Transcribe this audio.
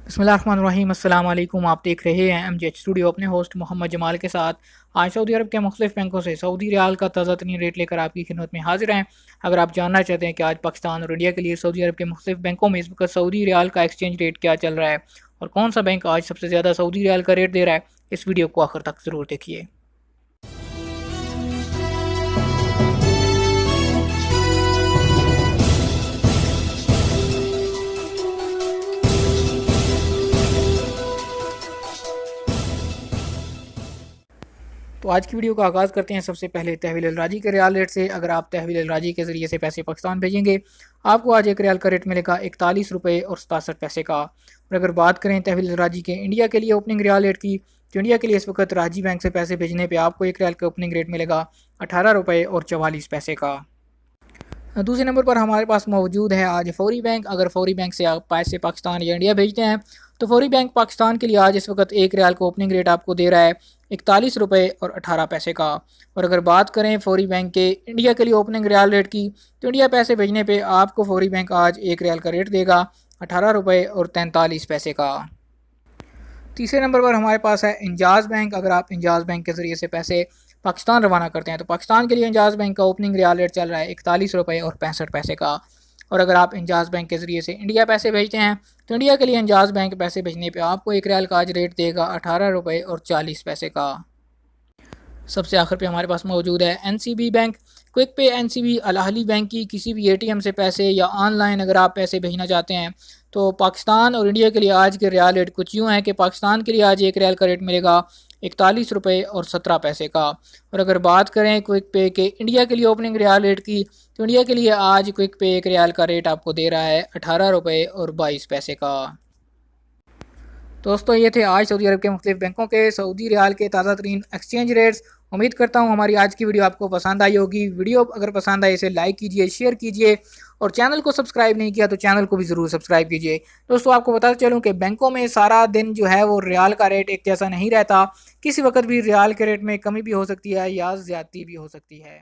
बिस्मिल्लाहिर्रहमानिर्रहीम। अस्सलाम वालेकुम। आप देख रहे हैं MGH स्टूडियो अपने होस्ट मोहम्मद जमाल के साथ। आज सऊदी अरब के मुख्तलिफ बैंकों से सऊदी रियाल का ताज़ा तरीन रेट लेकर आपकी खिदमत में हाजिर हैं। अगर आप जानना चाहते हैं कि आज पाकिस्तान और इंडिया के लिए सऊदी अरब के मुख्तलिफ बैंकों में इस वक्त सऊदी रियाल का एक्सचेंज रेट क्या चल रहा है और कौन सा बैंक आज सबसे ज़्यादा सऊदी रियाल का रेट दे रहा है, इस वीडियो को आखिर तक ज़रूर देखिए। तो आज की वीडियो का आगाज़ करते हैं सबसे पहले तहवील अल राजी के रियाल रेट से। अगर आप तहवील अल राजी के ज़रिए से पैसे पाकिस्तान भेजेंगे, आपको आज एक रियाल का रेट मिलेगा 41 रुपये और 67 पैसे का। और अगर बात करें तहवील अल राजी के इंडिया के लिए ओपनिंग रियाल रेट की, तो इंडिया के लिए इस वक्त राजी बैंक से पैसे भेजने पर आपको एक रियाल का ओपनिंग रेट मिलेगा 18 रुपये और 44 पैसे का। दूसरे नंबर पर हमारे पास मौजूद है आज फौरी बैंक। अगर फौरी बैंक से आप पैसे पाकिस्तान या इंडिया भेजते हैं, तो फौरी बैंक पाकिस्तान के लिए आज इस वक्त एक रियाल का ओपनिंग रेट आपको दे रहा है 41 रुपये और 18 पैसे का। और अगर बात करें फौरी बैंक के इंडिया के लिए ओपनिंग रियाल रेट की, तो इंडिया पैसे भेजने पे आपको फौरी बैंक आज एक रियाल का रेट देगा 18 रुपये और 43 पैसे का। तीसरे नंबर पर हमारे पास है इंजाज़ बैंक। अगर आप इंजाज़ बैंक के ज़रिए से पैसे पाकिस्तान रवाना करते हैं, तो पाकिस्तान के लिए इंजाज़ बैंक का ओपनिंग रियाल रेट चल रहा है 41 रुपये और 65 पैसे का। और अगर आप इंजाज़ बैंक के ज़रिए से इंडिया पैसे भेजते हैं, तो इंडिया के लिए इंजाज़ बैंक पैसे भेजने पे आपको एक रियाल का आज रेट देगा 18 रुपये और 40 पैसे का। सबसे आखिर पे हमारे पास मौजूद है NCB बैंक। क्विक पे NCB अल अहली बैंक की किसी भी ATM से पैसे या ऑनलाइन अगर आप पैसे भेजना चाहते हैं, तो पाकिस्तान और इंडिया के लिए आज के रियाल रेट कुछ यूँ हैं कि पाकिस्तान के लिए आज एक रियाल का रेट मिलेगा 41 रुपये और 17 पैसे का। और अगर बात करें क्विक पे के इंडिया के लिए ओपनिंग रियाल रेट की, तो इंडिया के लिए आज क्विक पे एक रियाल का रेट आपको दे रहा है 18 रुपये और 22 पैसे का। दोस्तों, ये थे आज सऊदी अरब के मुख्तलिफ बैंकों के सऊदी रियाल के ताज़ा तरीन एक्सचेंज रेट्स। उम्मीद करता हूँ हमारी आज की वीडियो आपको पसंद आई होगी। वीडियो अगर पसंद आए इसे लाइक कीजिए, शेयर कीजिए और चैनल को सब्सक्राइब नहीं किया तो चैनल को भी ज़रूर सब्सक्राइब कीजिए। दोस्तों, आपको बताते चलूँ कि बैंकों में सारा दिन जो है वो रियाल का रेट एक जैसा नहीं रहता। किसी वक्त भी रियाल के रेट में कमी भी हो सकती है या ज़्यादती भी हो सकती है।